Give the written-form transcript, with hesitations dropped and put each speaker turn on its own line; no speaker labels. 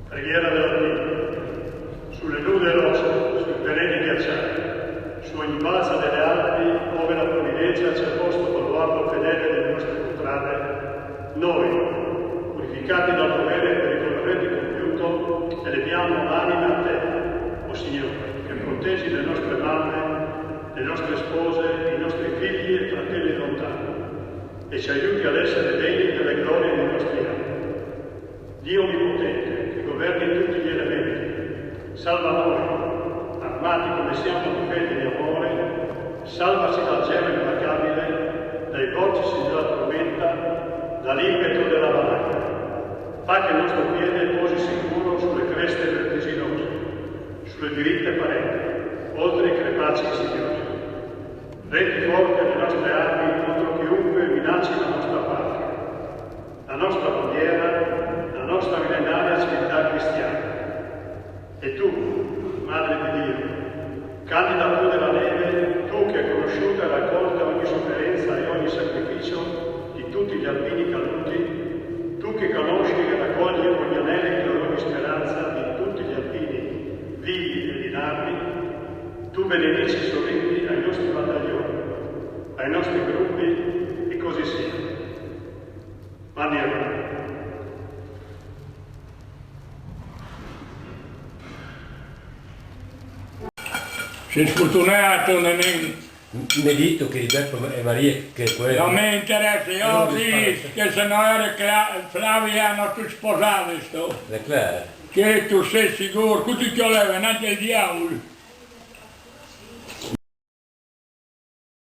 Preghiera dell'Appino, sulle nude rocce, sui terreni ghiacciati, su ogni balza delle Alpi, dove la provvidenza ci ha posto baluardo fedele delle nostre contrade, noi, purificati dal dovere per il corrente compiuto, eleviamo l'anima a te, o Signore, che proteggi le nostre mamme, le nostre spose, i nostri figli e fratelli lontani, e ci aiuti ad essere degni delle glorie dei nostri anni. Dio Onnipotente, che governi tutti gli elementi, salva noi, armati come siamo di fede e di amore, salvaci dal gelo implacabile, dai vortici della tormenta, dall'impeto della valanga. Fa che il nostro piede posi sicuro sulle creste vertiginose, sulle diritte pareti, oltre i crepacci insidiosi. Rendi forte le nostre armi contro chiunque minacci la nostra patria, la nostra bandiera, la nostra millenaria civiltà cristiana. E tu, Madre di Dio, candida tu della neve, tu che hai conosciuto e raccolta ogni sofferenza e ogni sacrificio di tutti gli alpini caduti, tu che conosci e raccogli ogni anelito e ogni speranza di tutti gli alpini vivi ed inermi, tu benedici i sorridi ai nostri battaglioni, ai nostri gruppi, e così sia. Amen.
Sei sfortunato, non è...
Mi dito che Roberto e Maria che quello...
Non mi interessa, io sì, che se no era Flavia non ti sposavi sto.
È chiaro.
Che tu sei sicuro, tutti ti volevano, anche il diavolo.